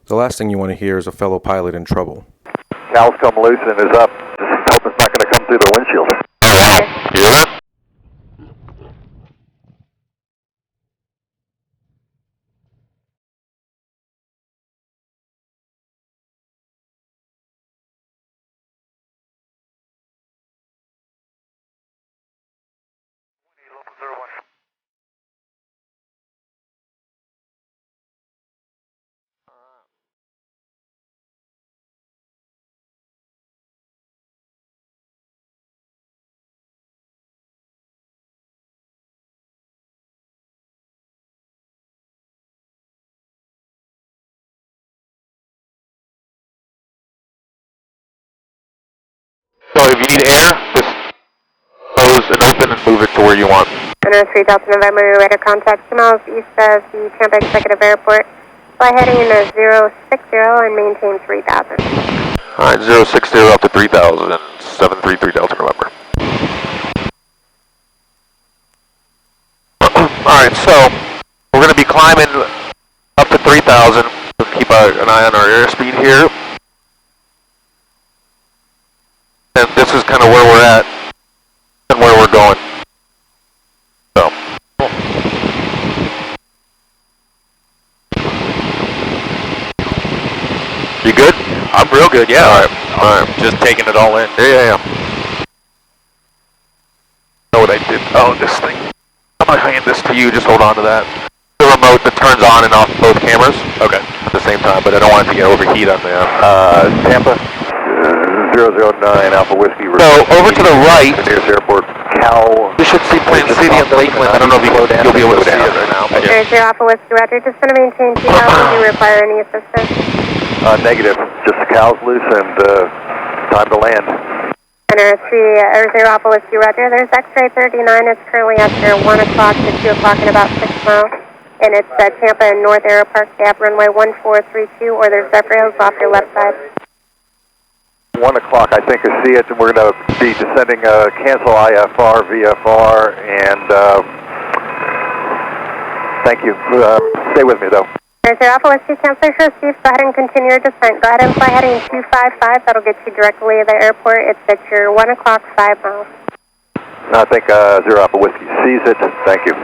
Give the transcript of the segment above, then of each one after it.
The last thing you want to hear is a fellow pilot in trouble. Cowl's come loose and is up. Just hope it's not going to come through the windshield. Oh, wow. You hear that? So if you need air, just close and open and move it to where you want. Center 3 Delta November, radar contact 2 miles east of the Tampa Executive Airport. Fly heading in 060 and maintain 3,000. Alright, 060 up to 3,000 and 733 Delta November. Alright, so we're going to be climbing up to 3,000. We'll keep an eye on our airspeed here. And this is kind of where we're at and where we're going. So. You good? I'm real good, yeah. Alright. Just taking it all in. Yeah. Know what I did? Oh, this thing. I'm going to hand this to you, just hold on to that. The remote that turns on and off both cameras. Okay. At the same time, but I don't want it to get overheat on the Tampa, 009 Alpha Whiskey. So, over to the right, nearest airport, Cowl. you should see Plain City and Lakeland. I don't know if you'll be able to see it right now. But There's your Alpha Whiskey, Roger. Just going to maintain 2,000. Do you require any assistance? Negative. Just the cow's loose and time to land. Center 0 Alpha Whiskey, Roger. There's X-ray 39. It's currently after 1 o'clock to 2 o'clock in about 6 miles. And it's Tampa and North Aero Park, Gap runway 1432, or there's Zephyr Hills off your left side. 1 o'clock, I think I see it, and we're going to be descending cancel IFR, VFR, and thank you. Stay with me, though. There's your Alpha Whiskey, cancellation received. Go ahead and continue your descent. Go ahead and fly heading 255. That'll get you directly to the airport. It's at your 1 o'clock, 5 miles. I think 0 Alpha Whiskey sees it. Thank you.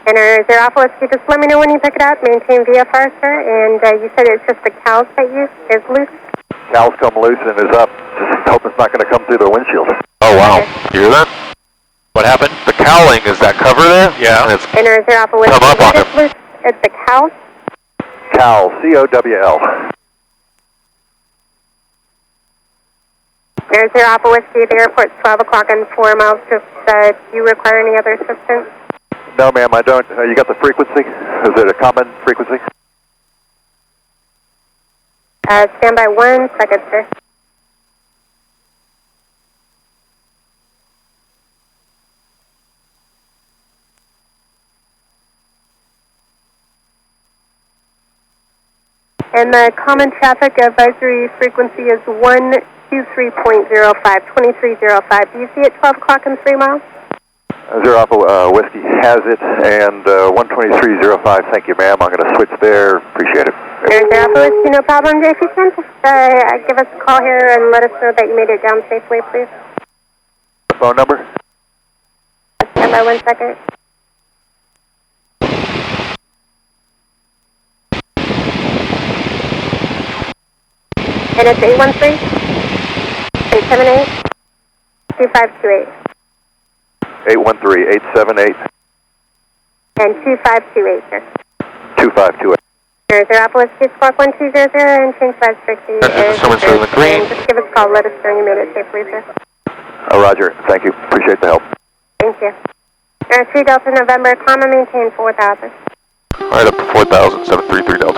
Enter 0 Alpha Whiskey. Just let me know when you pick it up. Maintain VFR, sir. And you said it's just the cows that is loose? Cow's come loose and is up. Just hope it's not going to come through the windshield. Oh, wow. You hear that? What happened? The cowling, is that cover there? Yeah. And it's Enter 0 Alpha Whiskey. come up on It's loose. It's the cows? Cowl, C-O-W-L. There's 0 Alpha Whiskey. The airport's 12 o'clock and 4 miles. Just, do you require any other assistance? No, ma'am, I don't. You got the frequency? Is it a common frequency? Stand by 1 second, sir. And the common traffic advisory frequency is 123.05, 2305. Do you see it 12 o'clock and 3 miles? 0 Alpha Whiskey has it, and 123.05. Thank you, ma'am. I'm going to switch there. Appreciate it. There's 0 Alpha Whiskey, no problem. If you can, just give us a call here and let us know that you made it down safely, please. Phone number? Stand by 1 second. And it's 813-878-2528. 813-878. And 2528, sir. 2528. There's 0 Alpha Whiskey, squawk 1200 and change 560. Someone's in the green. And just give us a call, let us know you made it safely, sir. Roger. Thank you. Appreciate the help. Thank you. 3 Delta November, climb and maintain 4,000. Alright, up to 4,000, 733 Delta.